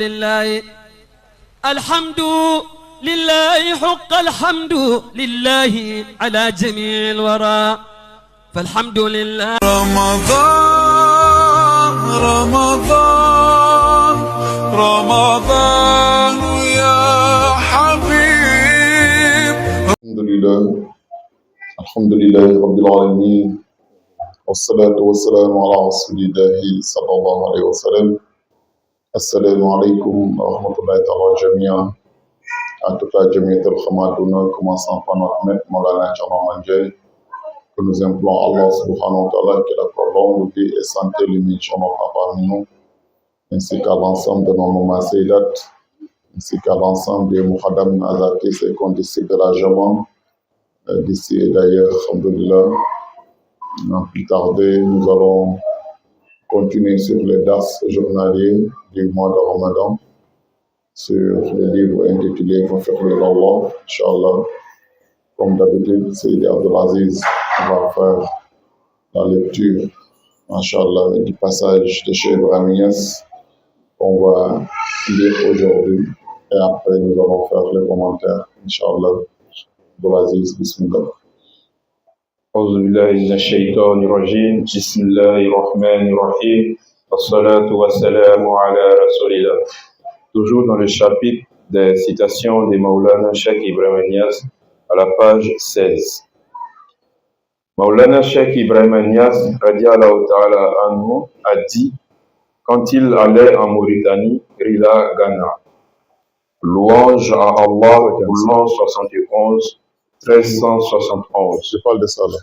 لله الحمد لله حق الحمد لله على جميع الورى فالحمد لله رمضان رمضان رمضان يا حبيب. الحمد لله رب العالمين والصلاة والسلام على رسول الله صلى الله عليه وسلم. السلام عليكم ورحمة الله تعالى جميعا. À toute la Jamiatul Khamadouna, commençant par notre maître Maulana Tchama Mandjel, que nous implorons Allah subhanahu wa ta'ala qu'il accorde longue vie et santé limite parmi nous, ainsi qu'à l'ensemble de nos mamans Seydat, ainsi qu'à l'ensemble des Muhaddam Azaki, ses condisciples de la Jama, d'ici et d'ailleurs, alhamdoulilah. Sans plus tarder, nous allons continuer sur les dars journaliers du mois de Ramadan, sur le livre intitulé Fiqh Allah, Inch'Allah. Comme d'habitude, Seydi Abdelaziz va faire la lecture, Inch'Allah, du passage de Cheikh Ibrahim Niass qu'on va lire aujourd'hui. Et après, nous allons faire les commentaires, Inch'Allah. Abdelaziz, bismillah. أعوذ بالله من الشيطان الرجيم بسم الله الرحمن الرحيم والصلاة والسلام على رسول الله. Toujours dans le chapitre des citations de Maulana Cheikh Ibrahim Niass à la page 16. Maulana Cheikh Ibrahim Niass radiallahu ta'ala anhu a dit quand il allait en Mauritanie, Rila Ghana, louange à Allah pour l'an 71 1371. Je parle de ça là.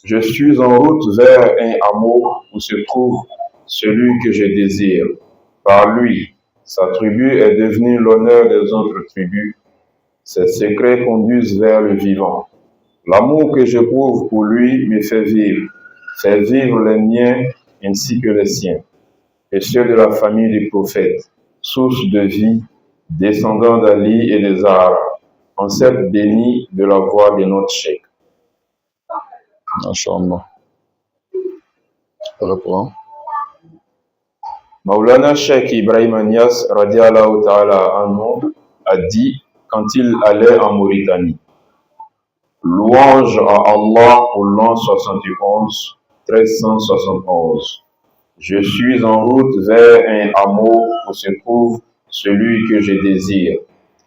Je suis en route vers un hameau où se trouve celui que je désire. Par lui, sa tribu est devenue l'honneur des autres tribus. Ses secrets conduisent vers le vivant. L'amour que j'éprouve pour lui me fait vivre les miens ainsi que les siens, et ceux de la famille du prophète, source de vie, descendant d'Ali et des Zahara, ancêtre béni de la voix de notre Cheikh. Inch'Allah. Reprends. Maulana Cheikh Ibrahim Niass radiallahu ta'ala anhu a dit quand il allait en Mauritanie, louange à Allah pour l'an 71 1371. Je suis en route vers un hameau où se trouve celui que je désire.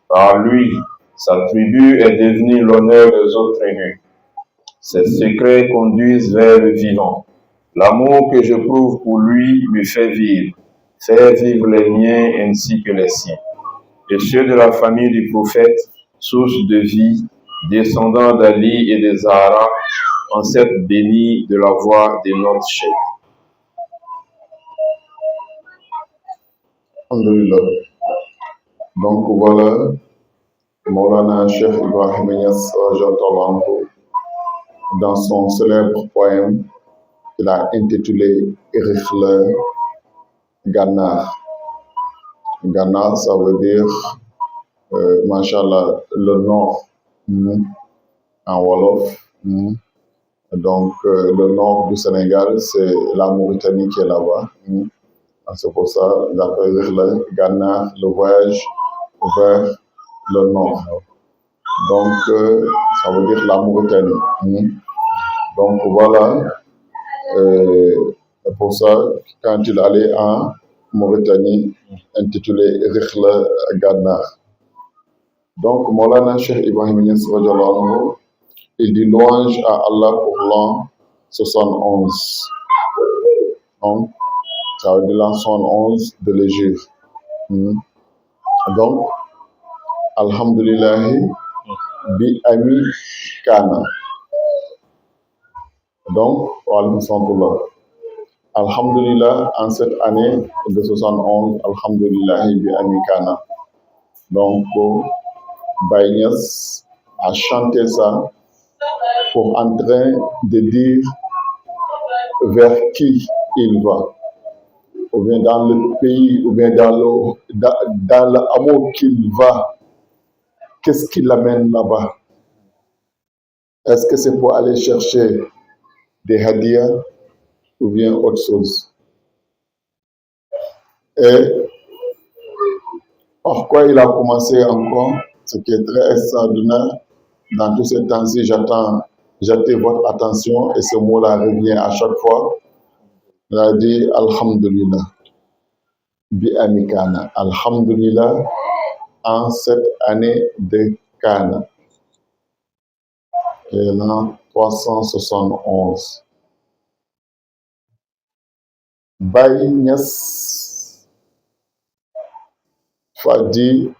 Par lui, sa tribu est devenue l'honneur des autres tribus. Ses secrets conduisent vers le vivant. L'amour que je prouve pour lui me fait vivre les miens ainsi que les siens, et ceux de la famille du prophète, source de vie, descendant d'Ali et des Zahara, ancêtre béni de la voix de notre Cheikh. Alhamdulillah. Donc voilà, Maulana Cheikh Ibrahim Niass dans son célèbre poème qu'il a intitulé Rihla Ghana. Ghana, ça veut dire, Mashallah, le nord, en Wolof. Donc, le nord du Sénégal, c'est la Mauritanie qui est là-bas. C'est pour ça, d'après Rihla Ghana, le voyage vers le nord. Donc, ça veut dire la Mauritanie. Donc, voilà. Pour ça, quand il allait en Mauritanie, intitulé Rihla Ghana. Donc, Maulana Cheikh Ibrahim Niass, il dit louange à Allah pour l'an 71. Donc, ça veut dire l'an 71 de l'Égypte. Donc, Alhamdulillahi bi ami kana. Donc, Alhamdulillah, en cette année de 71, Alhamdulillahi bi ami kana. Donc, Baye Niass a chanté ça pour en train de dire vers qui il va, ou bien dans le pays, ou bien dans l'amour qu'il va. Qu'est-ce qui l'amène là-bas? Est-ce que c'est pour aller chercher des hadiyas ou bien autre chose? Et Par quoi il a commencé encore, ce qui est très extraordinaire, dans tous ces temps-ci, j'attire votre attention et ce mot-là revient à chaque fois. Il a dit Alhamdulillah, bi amikana. Alhamdulillah, en cette année de Kana, qui est l'an 371. Baye Niass Fadi,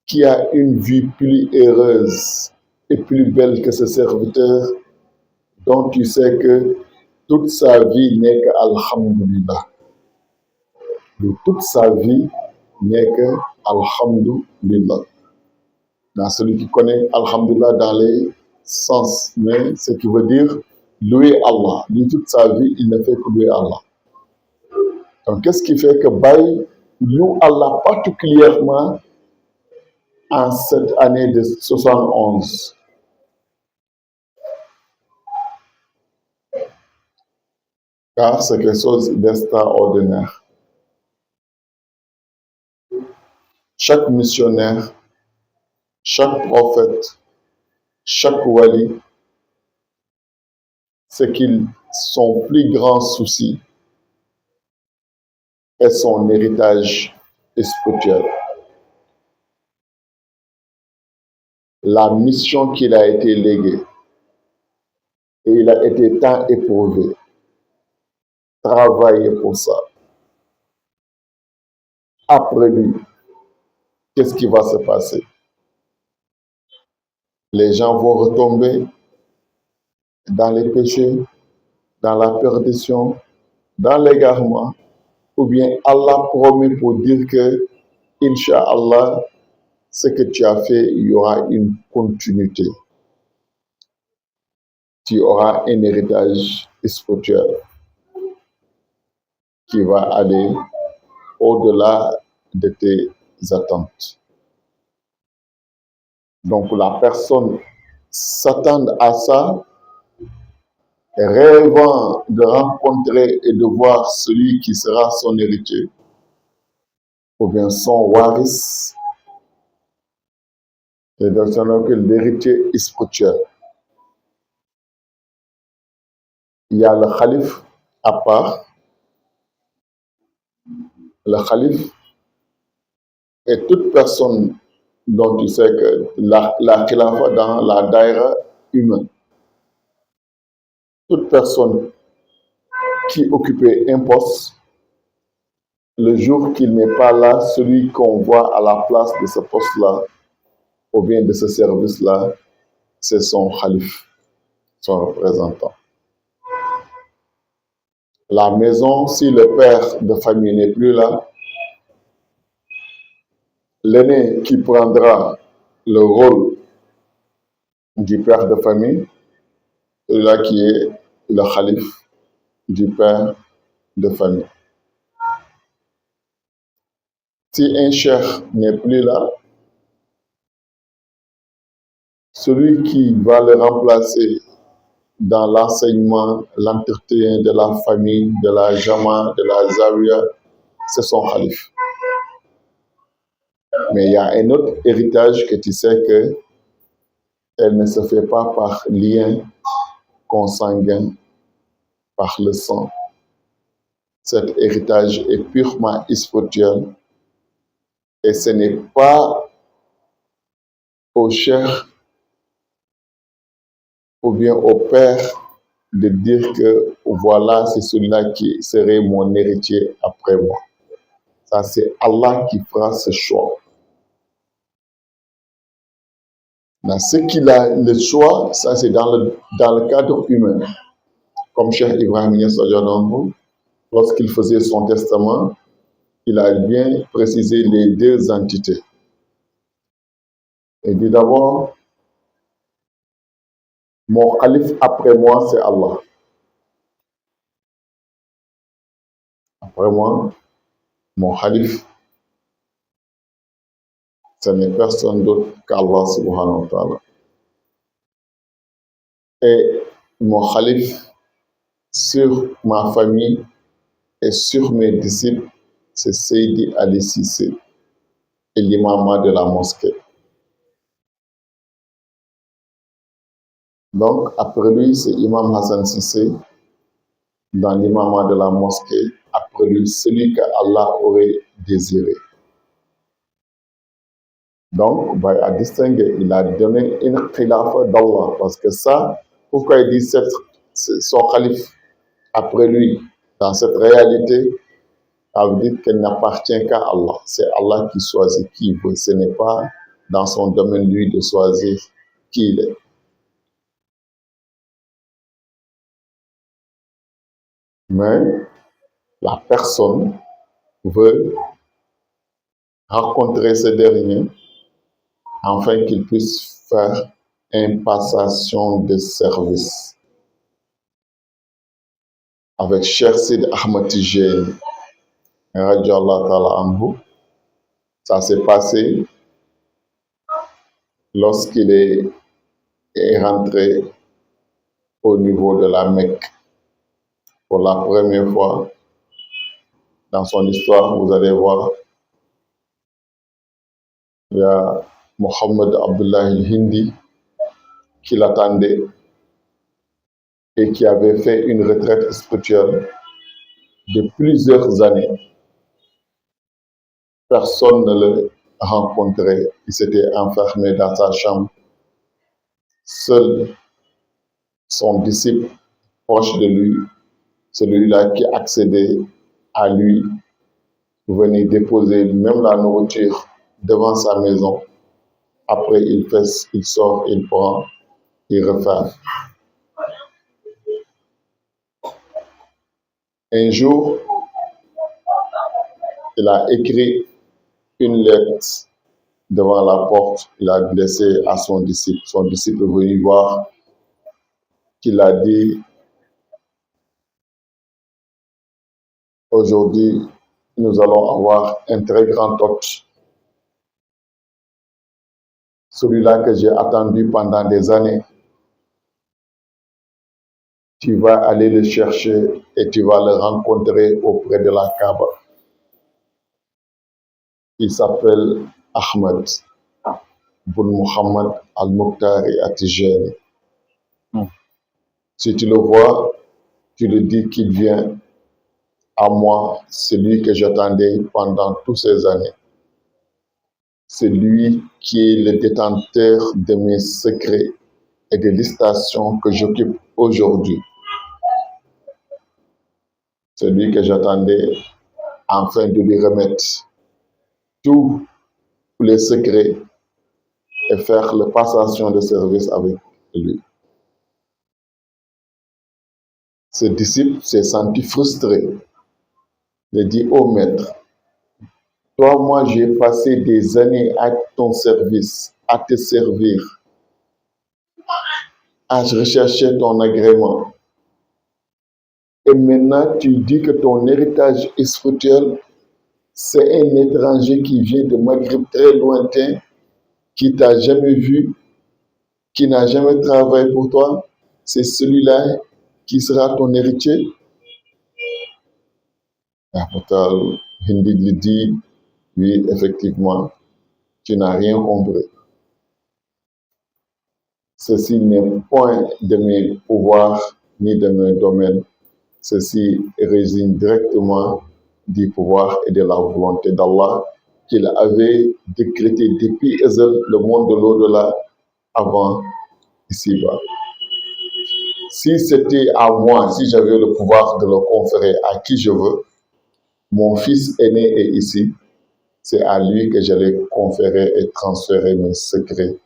qui a une vie plus heureuse et plus belle que ses serviteurs, dont tu sais que toute sa vie n'est que Alhamdulillah. De toute sa vie n'est que Alhamdulillah. Dans celui qui connaît Alhamdulillah dans les sens, mais ce qui veut dire louer Allah. De toute sa vie, il ne fait que louer Allah. Donc, qu'est-ce qui fait que Baye loue Allah particulièrement en cette année de 71? Car c'est quelque chose d'extraordinaire. Chaque missionnaire, chaque prophète, chaque wali, c'est qu'il son plus grand souci est son héritage spirituel. La mission qu'il a été léguée, et il a été tant éprouvé, travaillé pour ça. Après lui, qu'est-ce qui va se passer? Les gens vont retomber dans les péchés, dans la perdition, dans l'égarement, ou bien Allah promet pour dire que, Inch'Allah, ce que tu as fait, il y aura une continuité. Tu auras un héritage spirituel qui va aller au-delà de tes attentes. Donc la personne s'attend à ça, rêvant de rencontrer et de voir celui qui sera son héritier, ou bien son waris, et donc c'est l'héritier spirituel. Il y a le calife à part. Le calife est toute personne dont tu sais que la khilafa dans la daïra humaine. Toute personne qui occupait un poste, le jour qu'il n'est pas là, celui qu'on voit à la place de ce poste-là, ou bien de ce service-là, c'est son calife, son représentant. La maison, si le père de famille n'est plus là, l'aîné qui prendra le rôle du père de famille, celui-là qui est le calife du père de famille. Si un cheikh n'est plus là, celui qui va le remplacer dans l'enseignement, l'entretien de la famille, de la jama, de la zawiya, c'est son calife. Mais il y a un autre héritage que tu sais que elle ne se fait pas par lien consanguin, par le sang. Cet héritage est purement spirituel et ce n'est pas au cheikh ou bien au père de dire que voilà, c'est celui-là qui serait mon héritier après moi. Ça, c'est Allah qui fera ce choix. Dans ce qu'il a le choix, ça c'est dans le cadre humain. Comme Cheikh Ibrahim Niass, lorsqu'il faisait son testament, il a bien précisé les deux entités. Il dit d'abord, mon calife après moi, c'est Allah. Après moi, mon calife, ce n'est personne d'autre qu'Allah subhanahu wa ta'ala. Et mon calife sur ma famille et sur mes disciples, c'est Seydi Ali Cissé et l'imam de la mosquée. Donc, après lui, c'est Imam Hassan Cissé, dans l'imam de la mosquée, après lui, celui qu'Allah aurait désiré. Donc, Baye a distingué, il a donné une khilafa d'Allah, parce que ça, pourquoi il dit son calife après lui, dans cette réalité, ça veut dire qu'elle n'appartient qu'à Allah. C'est Allah qui choisit qui il veut, ce n'est pas dans son domaine, lui, de choisir qui il est. Mais la personne veut rencontrer ce dernier afin qu'il puisse faire une passation de service avec Cheikh Sidi Ahmed Tijani, radiyallahu ta'ala anhu. Ça s'est passé lorsqu'il est rentré au niveau de la Mecque. Pour la première fois dans son histoire, vous allez voir, il y a Mohammed Abdullah al-Hindi qui l'attendait et qui avait fait une retraite spirituelle de plusieurs années. Personne ne le rencontrait. Il s'était enfermé dans sa chambre. Seul son disciple proche de lui, celui-là qui accédait à lui, venait déposer même la nourriture devant sa maison. Après, il sort, il prend, il refait. Un jour, il a écrit une lettre devant la porte. Il a laissé à son disciple. Son disciple est venu voir, qu'il a dit: aujourd'hui, nous allons avoir un très grand hôte. Celui-là que j'ai attendu pendant des années. Tu vas aller le chercher et tu vas le rencontrer auprès de la Kaaba. Il s'appelle Ahmed bin Muhammad al-Muqtari at-Tijani. Si tu le vois, tu le dis qu'il vient à moi, celui que j'attendais pendant toutes ces années. C'est lui qui est le détenteur de mes secrets et de l'station que j'occupe aujourd'hui. C'est lui que j'attendais afin de lui remettre tous les secrets et faire la passation de service avec lui. Ce disciple s'est senti frustré. Il a dit: oh maître, toi, moi, j'ai passé des années à ton service, à te servir, à rechercher ton agrément. Et maintenant, tu dis que ton héritage spirituel, c'est un étranger qui vient de Maghreb très lointain, qui t'a jamais vu, qui n'a jamais travaillé pour toi. C'est celui-là qui sera ton héritier. Hindi lui dit: oui, effectivement, tu n'as rien compris. Ceci n'est point de mes pouvoirs ni de mes domaines. Ceci réside directement du pouvoir et de la volonté d'Allah qu'il avait décrété depuis le monde de l'au-delà avant ici-bas. Si c'était à moi, si j'avais le pouvoir de le conférer à qui je veux, mon fils aîné est ici, c'est à lui que j'allais conférer et transférer mes secrets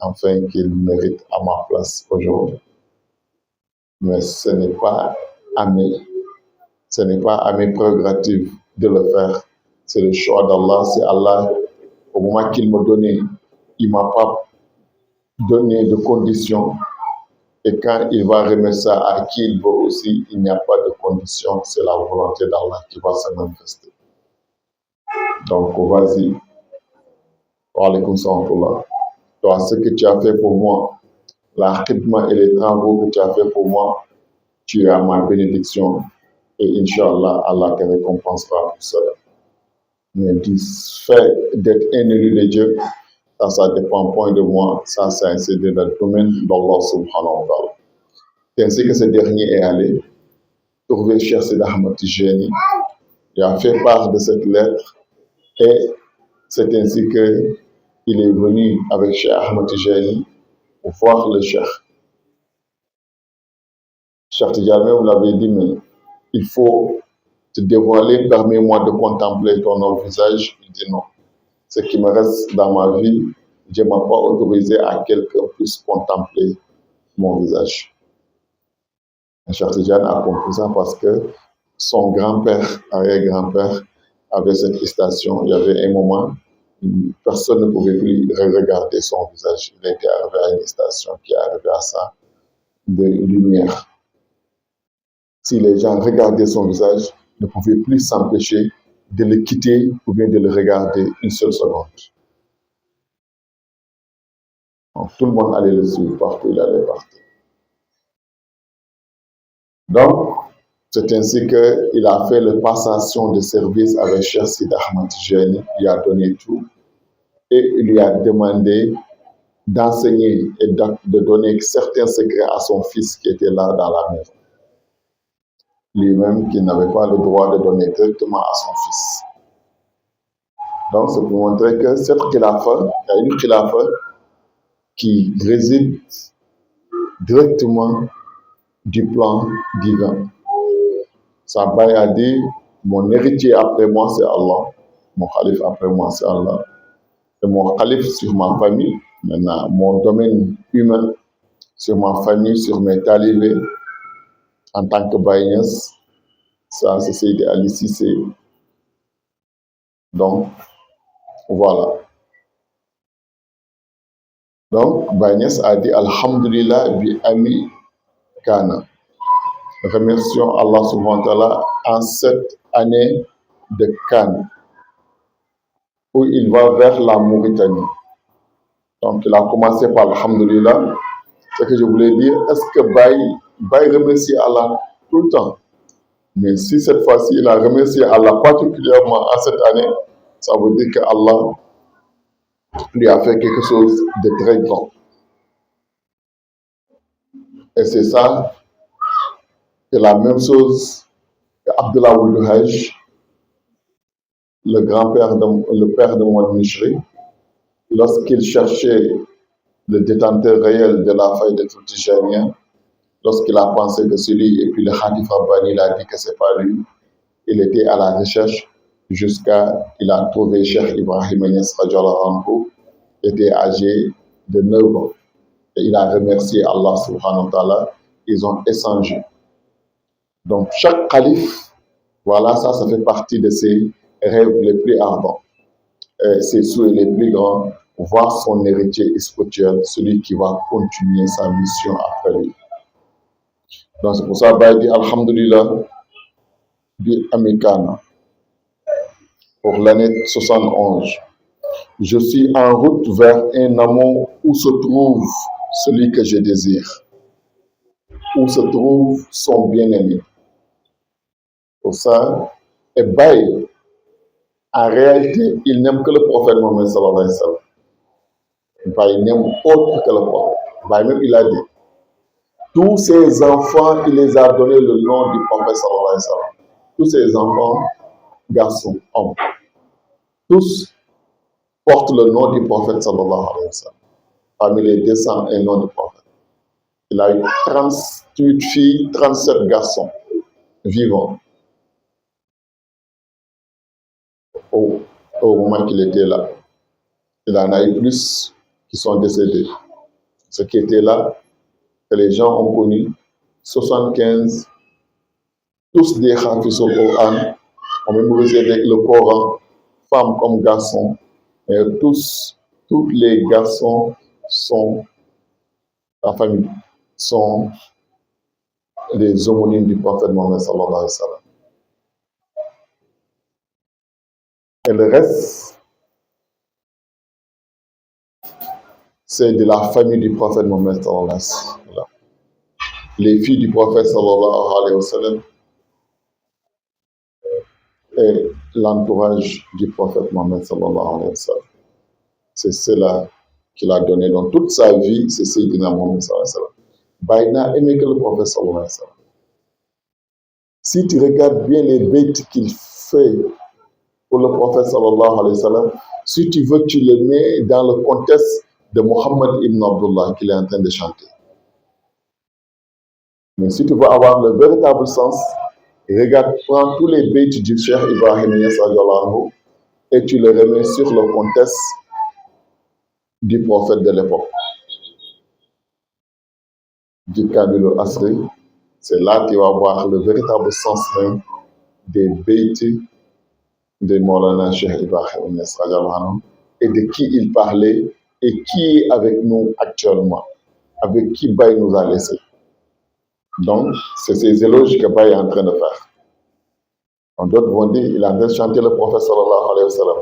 afin qu'il mérite à ma place aujourd'hui. Mais ce n'est pas à mes prérogatives de le faire. C'est le choix d'Allah. C'est Allah, au moment qu'il m'a donné, il ne m'a pas donné de conditions. Et quand il va remettre ça à qui il veut aussi, il n'y a pas de conditions. C'est la volonté d'Allah qui va se manifester. Donc, vas-y. Wa alaykoum salam. Toi, ce que tu as fait pour moi, la khidma et les travaux que tu as fait pour moi, tu as ma bénédiction. Et Inch'Allah, Allah te récompensera pour cela. Mais du fait d'être un élu de Dieu, ça dépend point de moi, ça c'est dans le domaine d'Allah subhanahu wa ta'ala. C'est ainsi que ce dernier est allé trouver Cheikh Sidi Ahmed Tijani. Il a fait part de cette lettre et c'est ainsi qu'il est venu avec Cheikh Ahmed Tijani pour voir le Cheikh. Cheikh Tijani, vous l'avez dit, mais il faut te dévoiler, permets-moi de contempler ton autre visage. Il dit non. Ce qui me reste dans ma vie, je ne m'ai pas autorisé à quelqu'un puisse contempler mon visage. Cheikh Tijani a compris ça parce que son grand-père, arrière-grand-père, avait cette station. Il y avait un moment où personne ne pouvait plus regarder son visage. Il était arrivé à une station qui est arrivée à ça de lumière. Si les gens regardaient son visage, ne pouvaient plus s'empêcher de le quitter ou bien de le regarder une seule seconde. Donc, tout le monde allait le suivre partout, il allait partir. Donc, c'est ainsi qu'il a fait la passation de service avec Cheikh Sidi Ahmed Tijani, il a donné tout et il lui a demandé d'enseigner et de donner certains secrets à son fils qui était là dans la maison. Lui-même qui n'avait pas le droit de donner directement à son fils. Donc, c'est pour montrer que cette khilafa, il y a une khilafa qui réside directement du plan divin. Sabaye a dit, mon héritier après moi c'est Allah, mon calife après moi c'est Allah, et mon calife sur ma famille, maintenant mon domaine humain, sur ma famille, sur mes talibés, en tant que Baïnias, ça c'est Seydi Ali Cissé. Donc, voilà. Donc, Baïnias a dit, Alhamdulillah bi ami kana. Remercions Allah subhanahu wa ta'ala en cette année de Cannes, où il va vers la Mauritanie. Donc, il a commencé par Alhamdulillah. Ce que je voulais dire, est-ce que Baye remercie Allah tout le temps? Mais si cette fois-ci, il a remercié Allah particulièrement en cette année, ça veut dire que Allah lui a fait quelque chose de très grand. Et c'est ça, c'est la même chose que Abdullah Ould Hajj, le père de Mohamed Mishri, lorsqu'il cherchait le détenteur réel de la faille de Tijaniyya, lorsqu'il a pensé que c'est lui, et puis le Khatif Rabbani il a dit que c'est pas lui, il était à la recherche jusqu'à il a trouvé Cheikh Ibrahim Niass radhiyallahu anhu, qui était âgé de 9 ans. Et il a remercié Allah subhanahu wa ta'ala, ils ont échangé. Donc chaque calife, voilà, ça fait partie de ses rêves les plus ardents, ses souhaits les plus grands, voir son héritier spirituel, celui qui va continuer sa mission après lui. Donc c'est pour ça qu'il dit Alhamdulillah bi Amikana pour l'année 71. Je suis en route vers un amour où se trouve celui que je désire, où se trouve son bien-aimé. Pour ça, et Baye, en réalité, il n'aime que le prophète Mohammed sallallahu alayhi wa sallam. Baye n'aime autre que le prophète. Baye même il a dit, tous ses enfants, il les a donné le nom du prophète sallallahu alayhi wa sallam. Tous ses enfants, garçons, hommes, tous portent le nom du prophète sallallahu alayhi wa sallam. Parmi les 201 noms du prophète. Il a eu 38 filles, 37 garçons vivants au moment qu'il était là. Il en a eu plus qui sont décédés. Ceux qui étaient là, que les gens ont connu, 75, tous des Hafiz au Coran, ont mémorisé le Coran, femmes comme garçons, et tous les garçons sont, la famille, sont des homonymes du prophète Mohammed sallallahu alayhi wa sallam. Et le reste, c'est de la famille du prophète Mohammed sallallahu alayhi wa sallam. Les filles du prophète sallallahu alayhi wa sallam. Et l'entourage du prophète Mohammed sallallahu alayhi wa sallam. C'est cela qu'il a donné dans toute sa vie, c'est Sayyidina Mohammed sallallahu alayhi wa sallam. Baye n'a aimé que le prophète sallallahu alayhi wa sallam. Si tu regardes bien les bêtes qu'il fait pour le prophète sallallahu alayhi wa sallam, si tu veux, tu le mets dans le contexte de Mohammed ibn Abdullah qu'il est en train de chanter. Mais si tu veux avoir le véritable sens, regarde, prends tous les bêtes du Cheikh Ibrahim Niass et tu les remets sur le contexte du prophète de l'époque, du Kabil Asri. C'est là que tu vas voir le véritable sens même des bêtes de Maulana Cheikh Ibrahim Niass et de qui il parlait et qui est avec nous actuellement, avec qui Baye nous a laissé. Donc, c'est ces éloges que Baye est en train de faire. D'autres vont dire qu'il est en train de chanter le prophète sallallahu alayhi wa sallam.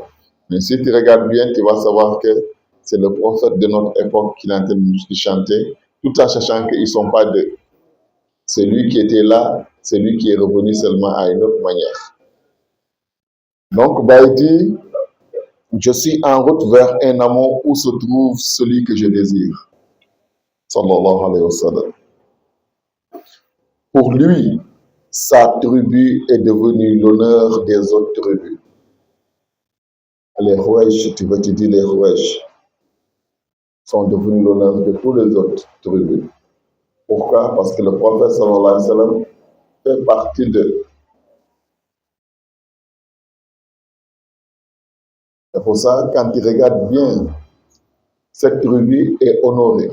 Mais si tu regardes bien, tu vas savoir que c'est le prophète de notre époque qu'il est en train de chanter, tout en sachant qu'ils ne sont pas deux. C'est lui qui était là, c'est lui qui est revenu seulement à une autre manière. Donc, Baye dit, je suis en route vers un amour où se trouve celui que je désire. Sallallahu alayhi wa sallam. Pour lui, sa tribu est devenue l'honneur des autres tribus. Les Rouèges, tu veux te dire les Rouèges, sont devenus l'honneur de tous les autres tribus. Pourquoi? Parce que le prophète sallallahu alayhi wa sallam fait partie d'eux. C'est pour ça, quand tu regardes bien, cette tribu est honorée.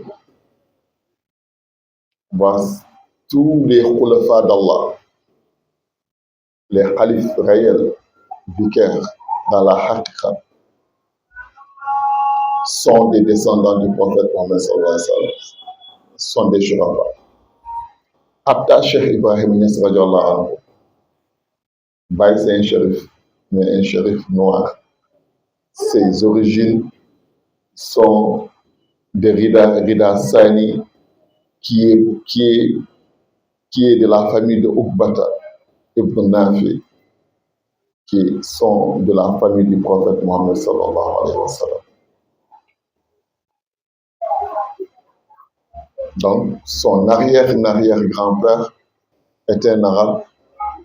Voici tous les khulafas d'Allah, les khalifes réels, vicaires dans la haqiqa, sont des descendants du prophète Mohammed sallallahu alayhi wa sallam, sont des shurafa. Hatta Cheikh Ibrahim Niass radiallahu anhu, Baye c'est un shérif, mais un shérif noir. Ses origines sont de Rida Sani, qui est de la famille de Uqbata ibn Nafi, qui sont de la famille du prophète Mohammed sallallahu alayhi wa sallam. Donc, son arrière-grand-père était un arabe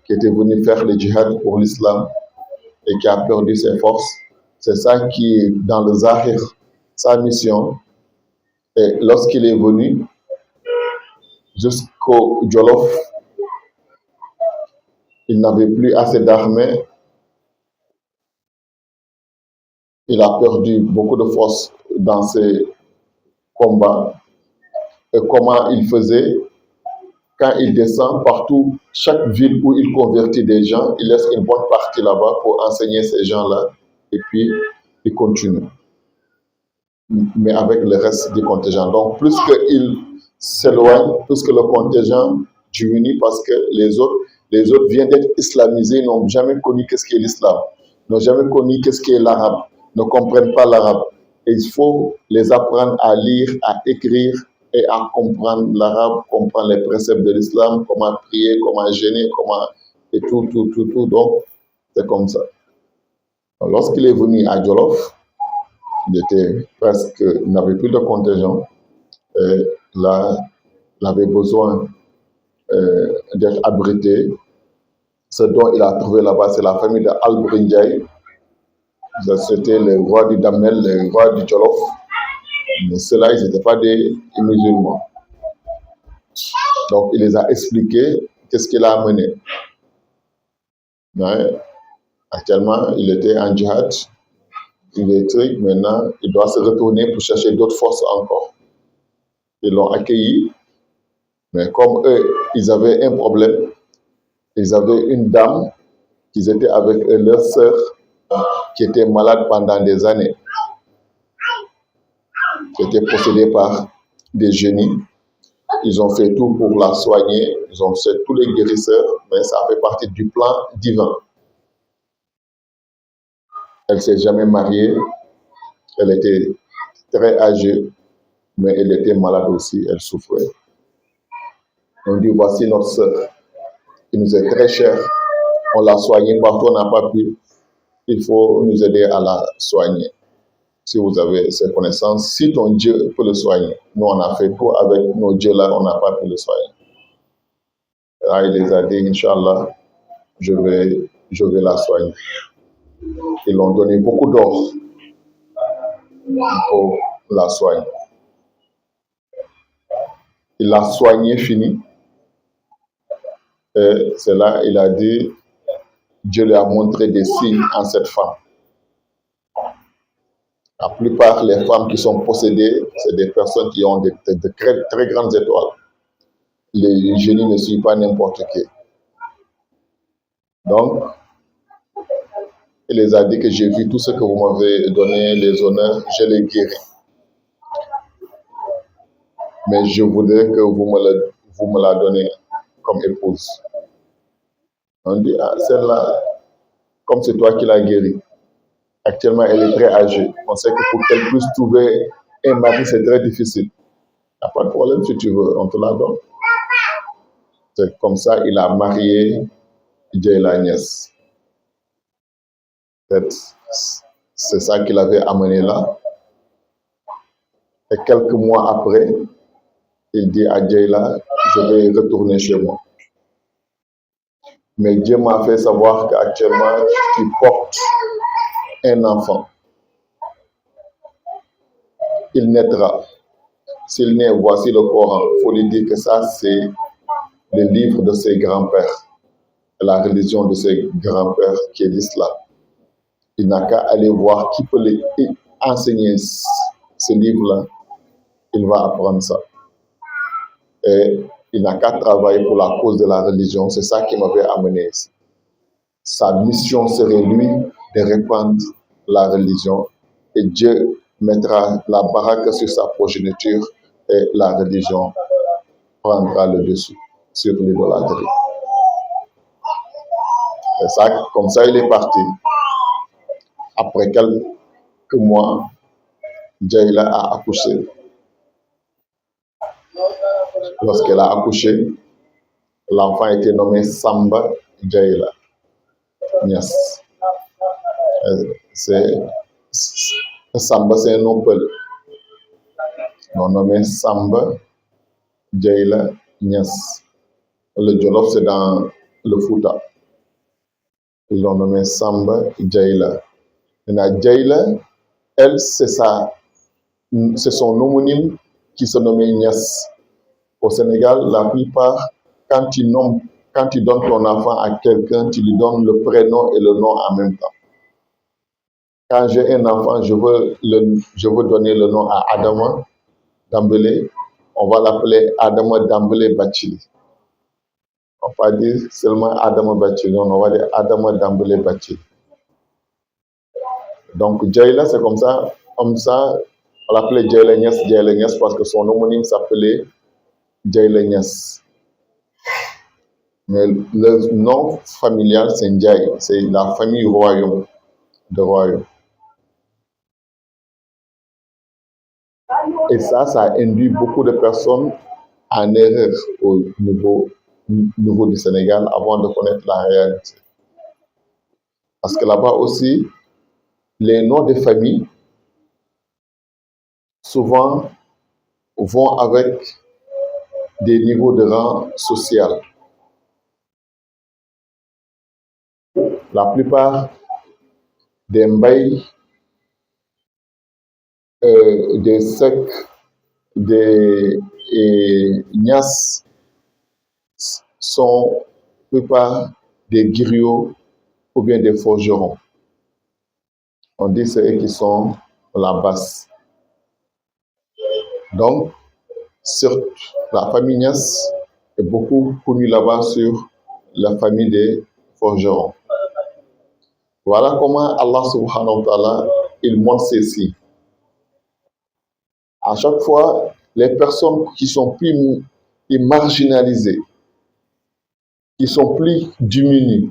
qui était venu faire le djihad pour l'islam et qui a perdu ses forces. C'est ça qui est dans le Zahir, sa mission. Et lorsqu'il est venu jusqu'au Jolof, il n'avait plus assez d'armées. Il a perdu beaucoup de force dans ses combats. Et comment il faisait? Quand il descend partout, chaque ville où il convertit des gens, il laisse une bonne partie là-bas pour enseigner ces gens-là. Et puis, il continue. Mais avec le reste du contingent. Donc, plus qu'il s'éloigne, plus que le contingent diminue parce que les autres viennent d'être islamisés, n'ont jamais connu qu'est-ce qu'est l'islam, n'ont jamais connu qu'est-ce qu'est l'arabe, ne comprennent pas l'arabe. Et il faut les apprendre à lire, à écrire et à comprendre l'arabe, comprendre les préceptes de l'islam, comment prier, comment jeûner, comment... et tout. Donc, c'est comme ça. Lorsqu'il est venu à Jolof, il n'avait plus de contingent. Et là, il avait besoin d'être abrité. Ce dont il a trouvé là-bas, c'est la famille de Al-Brinjai. C'était les rois du Damel, les rois du Jolof. Mais ceux-là, ils n'étaient pas des musulmans. Donc, il les a expliqué qu'est-ce qu'il a amené. Mais, actuellement, il était en djihad. Il est truc, maintenant, il doit se retourner pour chercher d'autres forces encore. Ils l'ont accueilli, mais comme eux, ils avaient un problème, ils avaient une dame, qui était avec eux, leur sœur, qui était malade pendant des années, qui était possédée par des génies. Ils ont fait tout pour la soigner, ils ont fait tous les guérisseurs, mais ça fait partie du plan divin. Elle ne s'est jamais mariée, elle était très âgée, mais elle était malade aussi, elle souffrait. On dit, voici notre sœur, qui nous est très chère, on l'a soignée partout, on n'a pas pu, il faut nous aider à la soigner. Si vous avez ces connaissances, si ton Dieu peut le soigner, nous on a fait tout avec nos dieux là, on n'a pas pu le soigner. Là, il les a dit, Inch'Allah, je vais la soigner. Ils l'ont donné beaucoup d'or pour la soigner. Il l'a soigné, fini. Et c'est là, il a dit, Dieu lui a montré des signes en cette femme. La plupart des femmes qui sont possédées, c'est des personnes qui ont de très, très grandes étoiles. Les génies ne suivent pas n'importe qui. Donc, il les a dit que j'ai vu tout ce que vous m'avez donné, les honneurs, je les guéris. Mais je voudrais que vous me la donnez comme épouse. On dit, ah, celle-là, comme c'est toi qui l'as guérie. Actuellement, elle est très âgée. On sait que pour qu'elle puisse trouver un mari, c'est très difficile. Il n'y a pas de problème si tu veux, on te la donne. C'est comme ça, il a marié Djeila Niass. C'est ça qu'il avait amené là. Et quelques mois après, il dit à Djeila, je vais retourner chez moi. Mais Dieu m'a fait savoir qu'actuellement, tu portes un enfant. Il naîtra. S'il naît, voici le Coran. Il faut lui dire que ça, c'est le livre de ses grands-pères, la religion de ses grands-pères qui est l'islam. Il n'a qu'à aller voir qui peut lui enseigner ce livre-là. Il va apprendre ça. Et il n'a qu'à travailler pour la cause de la religion. C'est ça qui m'avait amené ici. Sa mission serait, lui, de répandre la religion. Et Dieu mettra la baraque sur sa progéniture et la religion prendra le dessus sur l'idolâtrie. Et ça, comme ça, il est parti. Après quelques mois, Djeila a accouché. Lorsqu'elle a accouché, l'enfant a été nommé Samba Djeila Niass. Samba, c'est un nom peul. Ils l'ont nommé Samba Djeila Niass. Le Jolof, c'est dans le Fouta. Ils l'ont nommé Samba Djeila. Maintenant, Djeila, elle, c'est son homonyme qui se nommait Niass. Au Sénégal, la plupart, quand tu donnes ton enfant à quelqu'un, tu lui donnes le prénom et le nom en même temps. Quand j'ai un enfant, je veux donner le nom à Adama Dambélé. On va l'appeler Adama Dambélé Bachili. On ne va pas dire seulement Adama Bachili, on va dire Adama Dambélé Bachili. Donc, Djeila, c'est comme ça, on l'appelait Djeila Niass parce que son homonyme s'appelait Djeila Niass. Mais le nom familial, c'est Ndiaye, c'est la famille royaume, de royaume. Et ça a induit beaucoup de personnes en erreur au niveau du Sénégal avant de connaître la réalité. Parce que là-bas aussi, les noms de famille, souvent, vont avec des niveaux de rang social. La plupart des Mbaye, des Seck, des Niass sont la plupart des griots ou bien des forgerons. On dit c'est eux qui sont la base. Donc, surtout, la famille Niass est beaucoup connue là-bas sur la famille des forgerons. Voilà comment Allah subhanahu wa ta'ala, il montre ceci. À chaque fois, les personnes qui sont plus marginalisées, qui sont plus diminuées,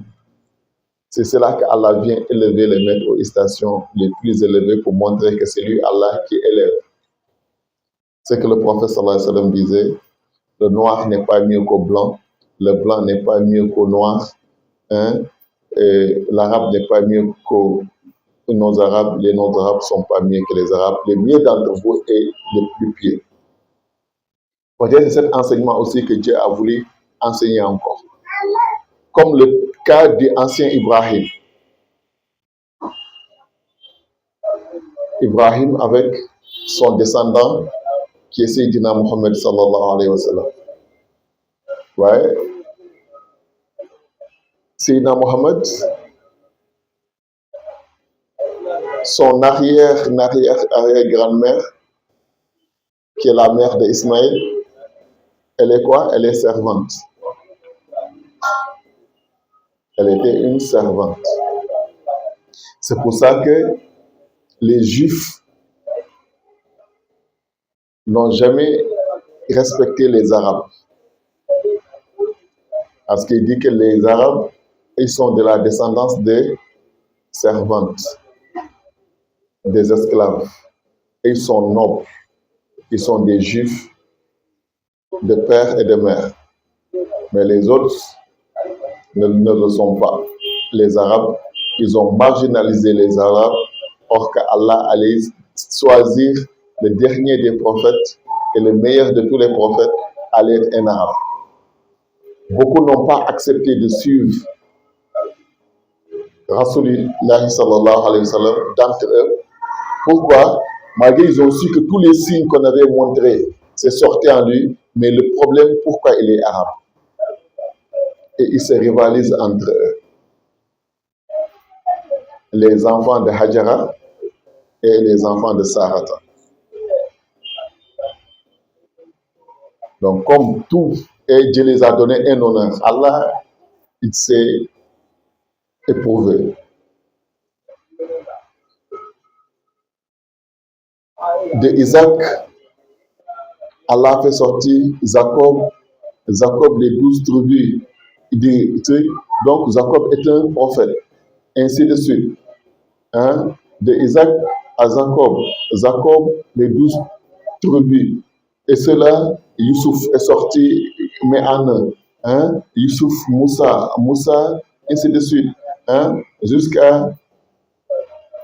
c'est cela qu'Allah vient élever, les mettre aux stations les plus élevées pour montrer que c'est lui, Allah, qui élève. C'est que le prophète sallallahu alayhi wa sallam disait, le noir n'est pas mieux qu'au blanc, le blanc n'est pas mieux qu'au noir, hein? l'arabe n'est pas mieux que nos arabes, les non-arabes ne sont pas mieux que les arabes. Le mieux d'entre vous est le plus pieux. Peut-être c'est cet enseignement aussi que Dieu a voulu enseigner encore. Comme le cas du ancien Ibrahim. Ibrahim avec son descendant qui est Sayyidina Muhammad sallallahu alayhi wa sallam. Ouais. Sayyidina Muhammad, son arrière-grand-mère, qui est la mère d'Ismaël, elle est quoi? Elle est servante. Elle était une servante. C'est pour ça que les Juifs n'ont jamais respecté les Arabes. Parce qu'il dit que les Arabes, ils sont de la descendance des servantes, des esclaves. Ils sont nobles. Ils sont des Juifs de père et de mère. Mais les autres ne le sont pas. Les Arabes, ils ont marginalisé les Arabes, or qu'Allah allait choisir le dernier des prophètes et le meilleur de tous les prophètes allait être un Arabe. Beaucoup n'ont pas accepté de suivre Rasulullah sallallahu alayhi wa sallam d'entre eux. Pourquoi? Malgré ils ont su que tous les signes qu'on avait montrés, c'est sorti en lui, mais le problème, pourquoi il est arabe? Et ils se rivalisent entre eux. Les enfants de Hajara et les enfants de Sarata. Donc, comme tout, et Dieu les a donné un honneur, Allah, il s'est éprouvé. De Isaac, Allah fait sortir Jacob les 12 tribus. Donc, Jacob est un prophète. Ainsi de suite. Hein? De Isaac à Jacob les 12 tribus. Et cela, Youssouf est sorti, mais en un. Hein? Youssouf, Moussa, ainsi de suite. Hein? Jusqu'à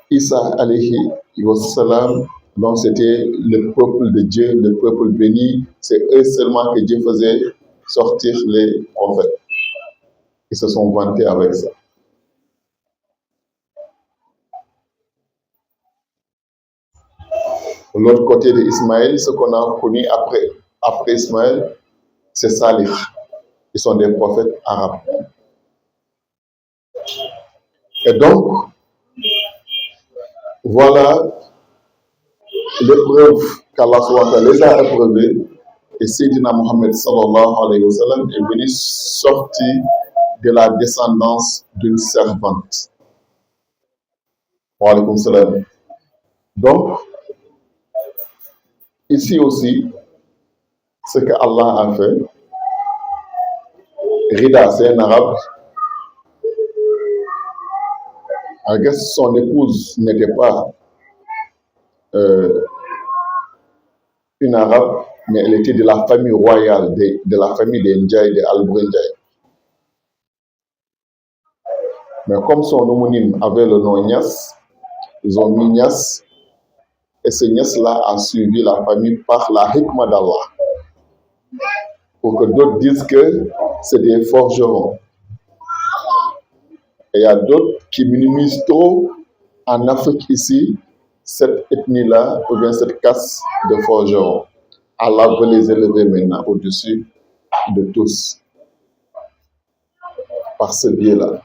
Isa alayhi wa sallam. Donc c'était le peuple de Dieu, le peuple béni. C'est eux seulement que Dieu faisait sortir les prophètes. Ils se sont vantés avec ça. De l'autre côté d'Ismaël, ce qu'on a connu après Ismaël, c'est Salih. Ils sont des prophètes arabes. Et donc, voilà l'épreuve qu'Allah les a éprouvées. Et Sayyidina Muhammad sallallahu alayhi wa sallam est venu sortir de la descendance d'une servante. Wa alaykum salam. Donc, ici aussi, ce que Allah a fait, Rida, c'est un arabe. Alors, son épouse n'était pas une arabe, mais elle était de la famille royale, de la famille des Ndiaye, de Al-Brindiaye. Mais comme son homonyme avait le nom Nias, ils ont mis Nias, et ce Nias-là a suivi la famille par la hikmah d'Allah. Pour que d'autres disent que c'est des forgerons. Et il y a d'autres qui minimisent trop en Afrique ici, cette ethnie-là, ou bien cette caste de forgerons. Allah veut les élever maintenant au-dessus de tous. Par ce biais-là.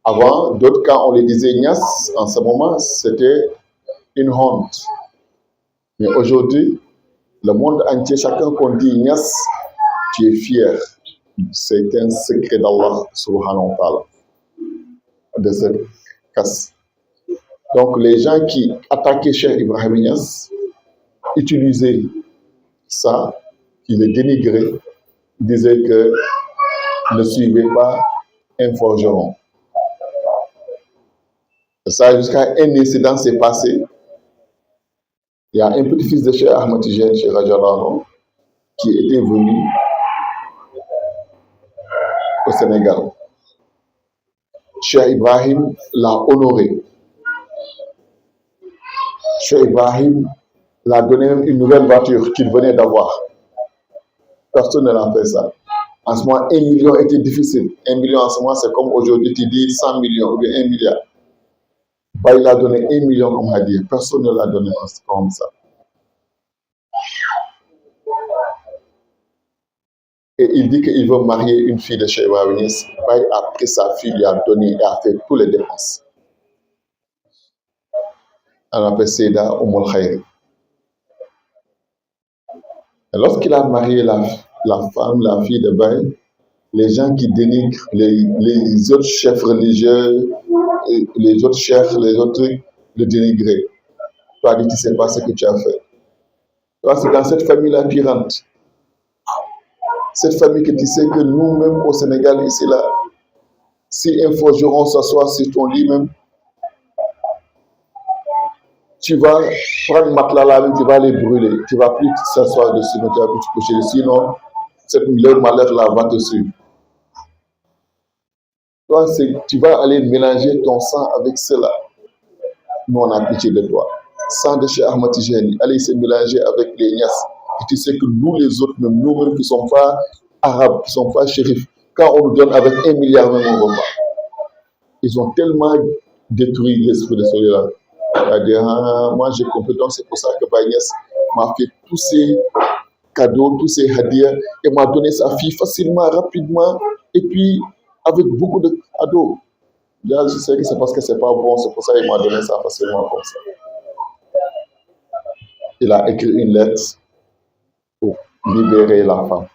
Avant, d'autres, quand on les disait Nias, en ce moment, c'était une honte. Mais aujourd'hui, le monde entier, chacun qu'on dit Nias, tu es fier. C'est un secret d'Allah, subhanahu wa ta'ala, de cette casse. Donc, les gens qui attaquaient Cheikh Ibrahim Niass utilisaient ça, qui le dénigraient, disaient que ne suivez pas un forgeron. Et ça, jusqu'à un incident s'est passé. Il y a un petit-fils de Cheikh Ahmed Tidiane, Cheikh Rajalano, qui était venu Sénégal. Cheikh Ibrahim l'a honoré. Cheikh Ibrahim l'a donné même une nouvelle voiture qu'il venait d'avoir. Personne ne l'a fait ça. En ce moment, 1 million était difficile. 1 million en ce moment, c'est comme aujourd'hui, tu dis 100 millions ou bien 1 milliard. Bah, il a donné 1 million comme Hadiya. Personne ne l'a donné comme ça. Et il dit qu'il veut marier une fille de Cheikh Ibrahim Niass. Bah, a pris sa fille, lui a donné et a fait tous les dépenses. On appelle Seda Oumoul Khayri. Lorsqu'il a marié la femme, la fille de Baye, les gens qui dénigrent les autres chefs religieux, les autres chefs, les autres trucs, le dénigrer. Toi, tu ne sais pas ce que tu as fait. Toi, c'est dans cette famille-là qui rentre. Cette famille que tu sais que nous-mêmes au Sénégal, ici, là, si un forgeron s'assoit sur ton lit même, tu vas prendre matelas là, tu vas les brûler. Tu ne vas plus s'asseoir dessus, mais tu vas plus te coucher dessus. Sinon, le malheur là va te suivre. Toi, tu vas aller mélanger ton sang avec cela. Nous, on a pitié de toi. Sang de Cheikh Ahmad Tijani, allez se mélanger avec les Niass. Et tu sais que nous, les autres, même nous-mêmes qui ne sommes pas arabes, qui ne sont pas shérifs, quand on nous donne avec 1 milliard, même on ne va pas. Ils ont tellement détruit l'esprit de celui-là. C'est-à-dire, moi j'ai compris, donc c'est pour ça que Baye Niass m'a fait tous ces cadeaux, tous ces hadias, et m'a donné sa fille facilement, rapidement, et puis avec beaucoup de cadeaux. Là, je sais que c'est parce que c'est pas bon, c'est pour ça qu'il m'a donné ça facilement comme ça. Il a écrit une lettre pour libérer la femme.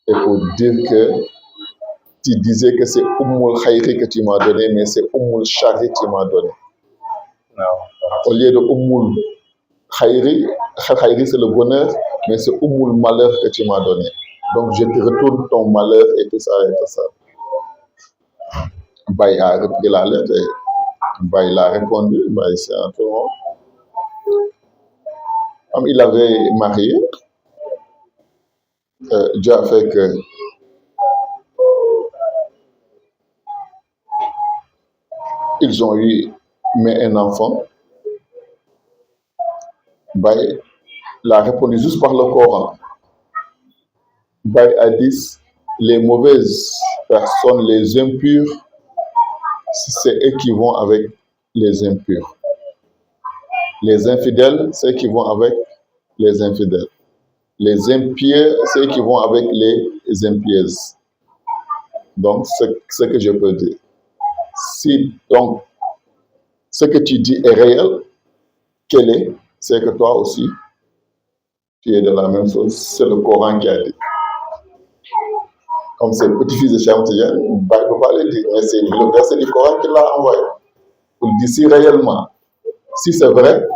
Et pour dire que tu disais que c'est Oumoul Khayri que tu m'as donné, mais c'est Oumoul Shari que tu m'as donné. Au lieu de Oumoul Khayri, Khayri c'est le bonheur, mais c'est Oumoul Malheur que tu m'as donné. Donc je te retourne ton malheur et tout ça et tout ça. Baye a repris la lettre et Baye l'a répondu. Baye c'est un peu long. Comme il avait marié, Dieu a fait que ils ont eu mais un enfant. Baye l'a répondu juste par le Coran. Baye a dit les mauvaises personnes, les impures, c'est eux qui vont avec les impurs. Les infidèles, c'est eux qui vont avec les infidèles. Les impieux, c'est eux qui vont avec les impieuses. Donc, c'est ce que je peux dire. Si donc ce que tu dis est réel, quel est, c'est que toi aussi, tu es de la même chose. C'est le Coran qui a dit. Comme c'est le petit-fils de Cheikh Ahmad Tijani, il ne peut pas le dire, mais c'est le verset du Coran qui l'a envoyé. Pour dire si réellement, si c'est vrai,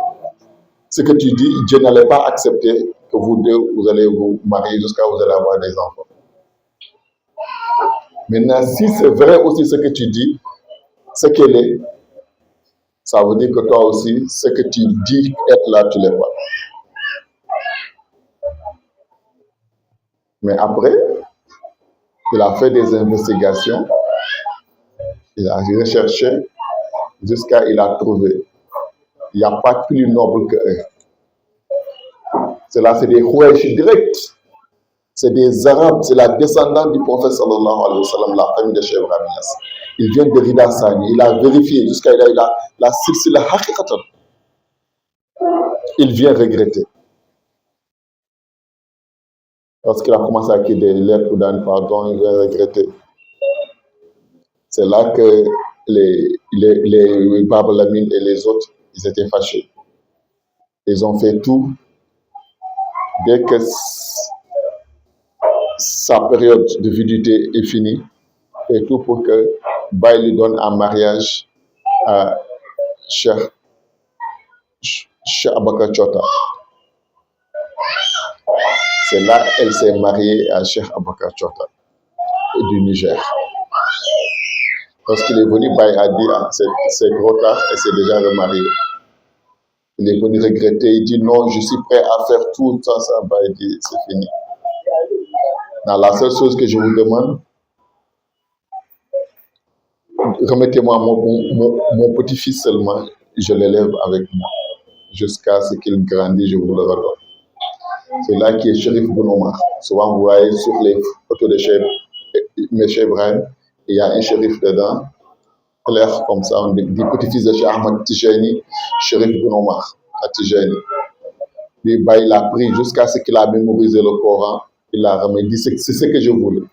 ce que tu dis, Dieu n'allait pas accepter que vous deux, vous allez vous marier jusqu'à vous allez avoir des enfants. Maintenant, si c'est vrai aussi ce que tu dis, ce qu'elle est, ça veut dire que toi aussi, ce que tu dis être là, tu ne l'es pas. Mais après, il a fait des investigations, il a recherché, jusqu'à il a trouvé. Il n'y a pas plus noble que eux. C'est des Khoureshi directs. C'est des Arabes, c'est la descendante du prophète sallallahu alayhi wa sallam, la famille de Cheikh Ibrahim Niass. Il vient de Rida Sani, il a vérifié jusqu'à il a la silsila haqiqatan. Il vient regretter. Lorsqu'il a commencé à écrire des lettres pour donner pardon, il vient regretter. C'est là que les Baba Lamine et les autres, ils étaient fâchés. Ils ont fait tout. Dès que sa période de viduité est finie, et tout pour que Baye lui donne en mariage à Cheikh Abakar Chota. C'est là qu'elle s'est mariée à Cheikh Abakar Chota du Niger. Lorsqu'il est venu, Baye a dit c'est trop tard, elle s'est déjà remariée. Il est venu regretter, il dit non, je suis prêt à faire tout ça. Baye dit c'est fini. La seule chose que je vous demande, remettez-moi mon petit-fils seulement, je l'élève avec moi. Jusqu'à ce qu'il grandisse, je vous le redonne. C'est là qui est Chérif Bonomar. Souvent, vous voyez sur les photos de chef, mes chefs Ibrahim, il y a un shérif dedans, clair comme ça, on dit petit-fils de Cheikh Ahmad Tijani, Chérif Bonomar, à Tijani. Lui, bah, il a pris jusqu'à ce qu'il a mémorisé le Coran, il l'a remis, dit c'est ce que je voulais.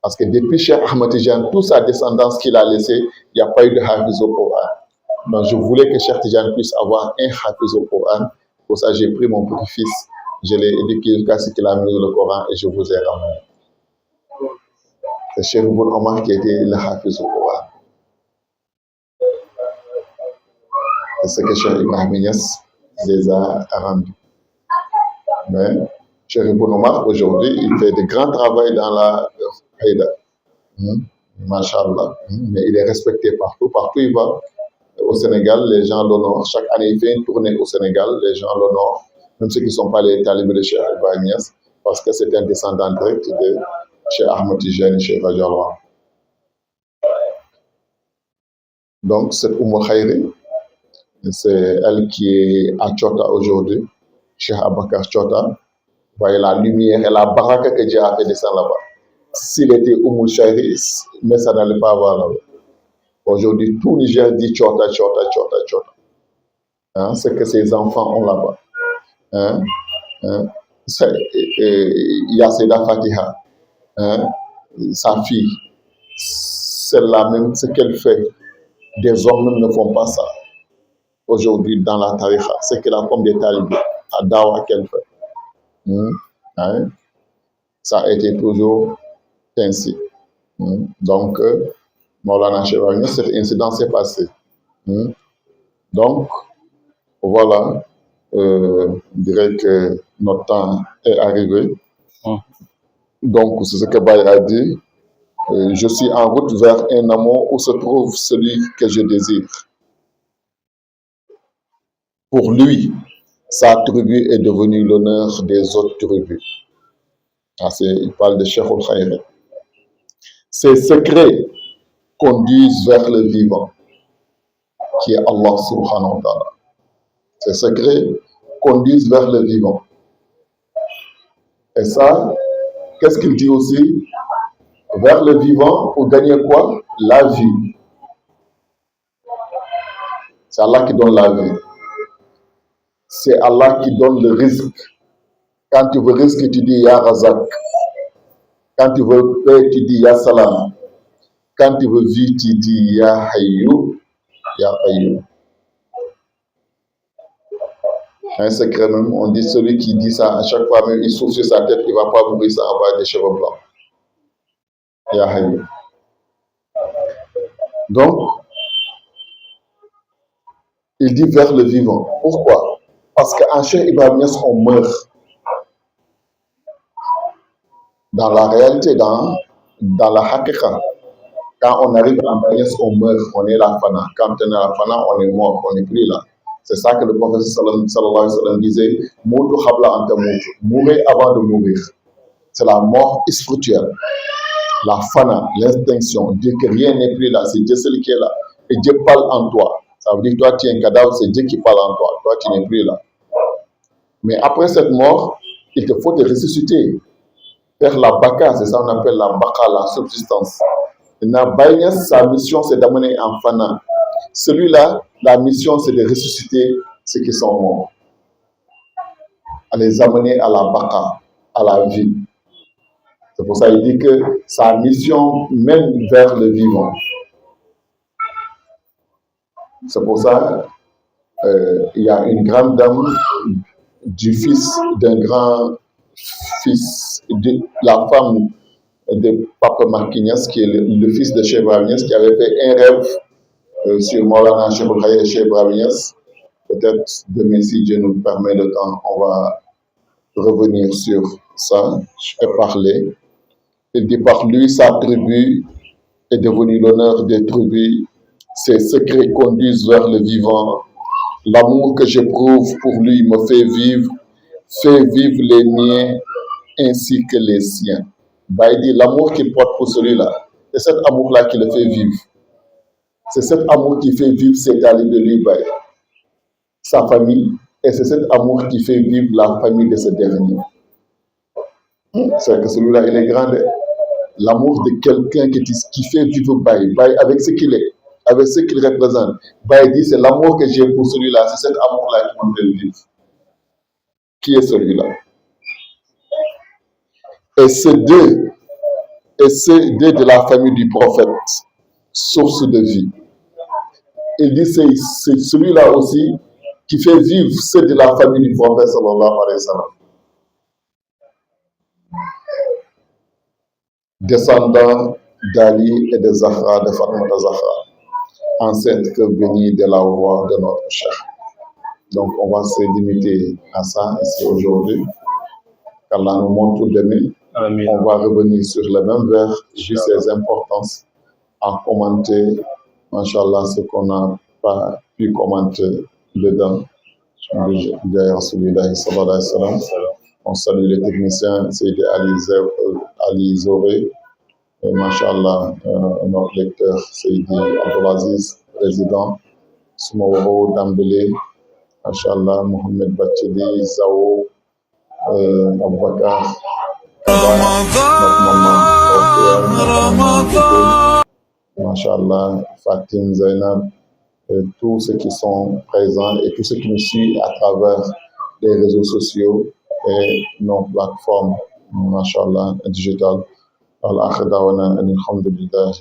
Parce que depuis Cheikh Ahmad Tijani, toute sa descendance qu'il a laissée, il n'y a pas eu de hafiz au Coran. Donc je voulais que Cheikh Tijani puisse avoir un hafiz au Coran. Pour ça, j'ai pris mon petit-fils, je l'ai éduqué jusqu'à ce qu'il a mis le Coran et je vous ai ramené. C'est Cheikh Boun Omar qui était le hafiz au Coran. C'est ce que Cheikh Ibrahim Niass les a rendus. Mais Cheikh Boun Omar, aujourd'hui, il fait de grands travaux dans la Haïda. Masha'Allah. Mais il est respecté partout. Partout il va. Au Sénégal, les gens l'honorent. Chaque année, il fait une tournée au Sénégal. Les gens l'honorent. Même ceux qui ne sont pas les talibés de Cheikh Ibrahim Niass, parce que c'est un descendant direct de Cheikh Ahmed Tijani, Cheikh Rajallah. Donc, cette Khayri, c'est elle qui est à Tchota aujourd'hui, Cheikh Abakar Tchota. Vous voyez la lumière et la baraka que Dieu a fait descendre là-bas. S'il était Khayri, mais ça n'allait pas avoir là-bas. Aujourd'hui, tout Niger dit Tchota, Tchota, Tchota, Tchota. Hein, c'est que ses enfants ont là-bas. Hein? Hein? Il y a Seda Fatiha, hein? Sa fille, celle-là même, ce qu'elle fait, des hommes même ne font pas ça. Aujourd'hui, dans la tariqa, c'est qu'elle a comme des talibés, à Dawa qu'elle fait. Hein? Ça a été toujours ainsi. Donc, Maulana Cheikh, cet incident s'est passé. Donc, voilà, je dirais que notre temps est arrivé. Donc, c'est ce que Baye a dit. Je suis en route vers un amour où se trouve celui que je désire. Pour lui, sa tribu est devenue l'honneur des autres tribus. Il parle de Cheikh Khayri. Ses secrets conduisent vers le vivant, qui est Allah subhanahu wa ta'ala. Ces secrets conduisent vers le vivant. Et ça, qu'est-ce qu'il dit aussi? Vers le vivant, pour gagner quoi? La vie. C'est Allah qui donne la vie. C'est Allah qui donne le risque. Quand tu veux risque, tu dis Ya Razak. Quand tu veux paix, tu dis Ya Salam. Quand tu veux vie, tu dis Ya Hayyu, Ya Hayyu. Un secret même, on dit celui qui dit ça à chaque fois, même il souffle sur sa tête, il ne va pas mourir sans avoir des cheveux blancs. Ya Hayyu. Donc, il dit vers le vivant. Pourquoi? Parce qu'en Cheikh Ibrahim Niass, on meurt. Dans la réalité, dans la haqiqa, quand on arrive en Ibrahim Niass, on meurt, on est la fana. Quand on est la fana, on est mort, on n'est plus là. C'est ça que le prophète sallallahu alayhi wa sallam disait, Moutou khabla anta moutou. Mourir avant de mourir. C'est la mort spirituelle. La fana, l'extinction. Dire que rien n'est plus là, c'est Dieu seul qui est là. Et Dieu parle en toi. Ça veut dire que toi, tu es un cadavre, c'est Dieu qui parle en toi. Toi, tu n'es plus là. Mais après cette mort, il te faut te ressusciter. Faire la baka, c'est ça qu'on appelle la baka, la subsistance. Baye Niass, sa mission, c'est d'amener en fana. Celui-là, la mission, c'est de ressusciter ceux qui sont morts. À les amener à la baka, à la vie. C'est pour ça qu'il dit que sa mission mène vers le vivant. C'est pour ça il y a une grande dame du fils d'un grand fils, de la femme de Papa Marquinhas, qui est le fils de Cheikh Ibrahim Niass, qui avait fait un rêve sur Maulana Cheikh Khayri et Cheikh Ibrahim Niass. Peut-être demain, si Dieu nous permet le temps, on va revenir sur ça et parler. Il dit par lui, sa tribu est devenue l'honneur des tribus. Ses secrets conduisent vers le vivant. L'amour que j'éprouve pour lui me fait vivre les miens ainsi que les siens. Bah, il dit l'amour qu'il porte pour celui-là, c'est cet amour-là qui le fait vivre. C'est cet amour qui fait vivre ces talibés de lui, sa famille, et c'est cet amour qui fait vivre la famille de ce dernier. C'est que celui-là, il est grand. L'amour de quelqu'un qui fait vivre Baye avec ce qu'il est, avec ce qu'il représente. Baye dit, c'est l'amour que j'ai pour celui-là, c'est cet amour-là qui me fait vivre. Qui est celui-là? Et ces deux de la famille du prophète, source de vie. Il dit, c'est celui-là aussi qui fait vivre ceux de la famille du prophète, sallallahu alayhi wa sallam. Descendant d'Ali et de Zahra, de Fatima Zahra, enceinte que bénie de la voix de notre cher. Donc, on va se limiter à ça ici aujourd'hui. qu'Allah nous montre demain. Amen. On va revenir sur le même vers, juste ses importances, à commenter, Inch'Allah, ce qu'on n'a pas pu commenter dedans. On salue les techniciens, c'est Ali Zoré, et Masha'Allah, notre lecteur, Seydi Abdelaziz, président, Soumaoro Dambélé, Masha'Allah, Mohamed Bacheli, Zao, Aboubakar, Masha'Allah, Fatim Zainab, tous ceux qui sont présents et tous ceux qui nous suivent à travers les réseaux sociaux et nos plateformes, Masha'Allah, digitales. Al-Akhir Dawana, Alhamdulillah.